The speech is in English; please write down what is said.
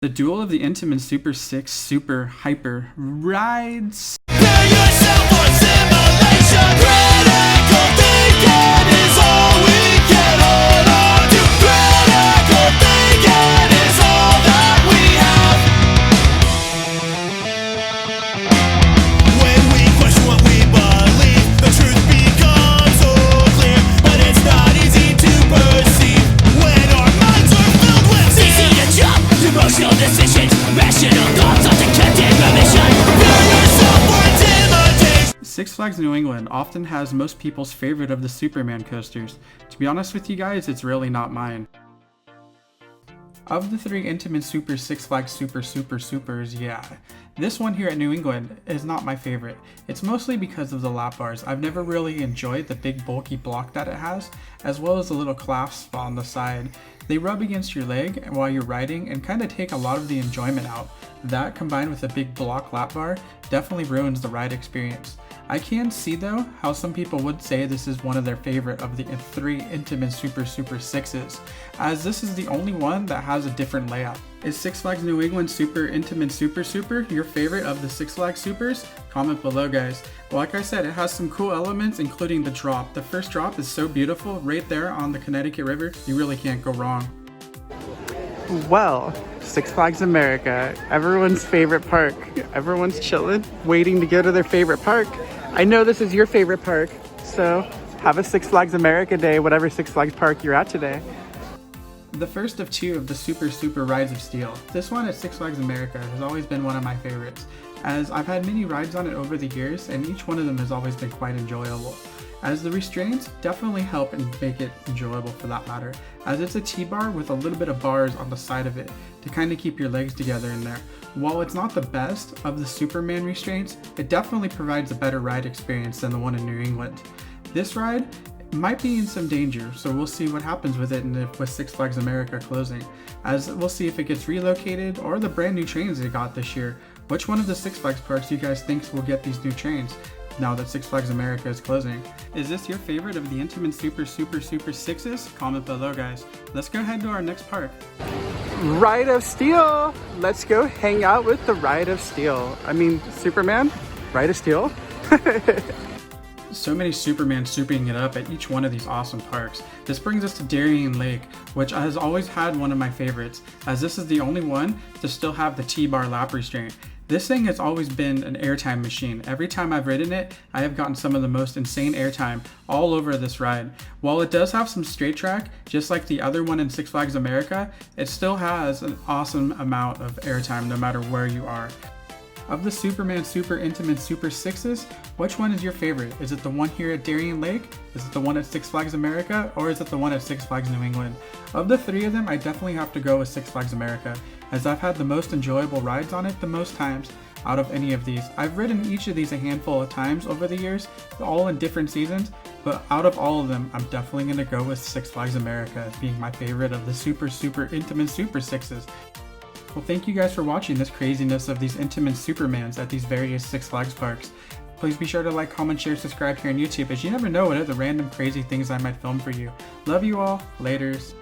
The duel of the Intamin Super 6 Super Hyper rides. Prepare yourself for simulation. Critical thinking is all we can hold on to. Critical thinking is all that we have. When we question what we believe, the truth becomes so clear, but it's not easy to perceive when our minds are filled with easy to jump. Emotional decisions, rational thoughts, often kept in remission. Prepare yourself for intimidation. Six Flags New England often has most people's favorite of the Superman coasters. To be honest with you guys, it's really not mine. Of the three Intamin Super Six Flags Supers, yeah, this one here at New England is not my favorite. It's mostly because of the lap bars. I've never really enjoyed the big bulky block that it has, as well as the little clasp on the side. They rub against your leg while you're riding and kind of take a lot of the enjoyment out. That combined with a big block lap bar definitely ruins the ride experience. I can see though how some people would say this is one of their favorite of the three Intamin Super 6s, as this is the only one that has a different layout. Is Six Flags New England Super Intamin Super your favorite of the Six Flags Supers? Comment below, guys. Like I said, it has some cool elements, including the drop. The first drop is so beautiful right there on the Connecticut River. You really can't go wrong. Well, Six Flags America, everyone's favorite park. Everyone's chilling, waiting to go to their favorite park. I know this is your favorite park, so have a Six Flags America day, whatever Six Flags park you're at today. The first of two of the Super Rides of Steel. This one at Six Flags America has always been one of my favorites, as I've had many rides on it over the years, and each one of them has always been quite enjoyable. As the restraints definitely help and make it enjoyable for that matter, as it's a T-bar with a little bit of bars on the side of it to kind of keep your legs together in there. While it's not the best of the Superman restraints, it definitely provides a better ride experience than the one in New England. This ride might be in some danger, so we'll see what happens with it with Six Flags America closing, as we'll see if it gets relocated or the brand new trains they got this year. Which one of the Six Flags parks do you guys think will get these new trains now that Six Flags America is closing? Is this your favorite of the Intamin Super 6s? Comment below, guys. Let's go ahead to our next park. Ride of Steel! Let's go hang out with the Ride of Steel. I mean, Superman? Ride of Steel? So many Superman souping it up at each one of these awesome parks. This brings us to Darien Lake, which has always had one of my favorites, as this is the only one to still have the T-bar lap restraint. This thing has always been an airtime machine. Every time I've ridden it, I have gotten some of the most insane airtime all over this ride. While it does have some straight track, just like the other one in Six Flags America, it still has an awesome amount of airtime no matter where you are. Of the Superman Super Intamin Super 6s, which one is your favorite? Is it the one here at Darien Lake? Is it the one at Six Flags America? Or is it the one at Six Flags New England? Of the three of them, I definitely have to go with Six Flags America, as I've had the most enjoyable rides on it the most times out of any of these. I've ridden each of these a handful of times over the years, all in different seasons, but out of all of them, I'm definitely going to go with Six Flags America as being my favorite of the Super Intamin Super 6s. Well, thank you guys for watching this craziness of these Intamin Supermans at these various Six Flags parks. Please be sure to like, comment, share, subscribe here on YouTube, as you never know what other random crazy things I might film for you. Love you all. Laters.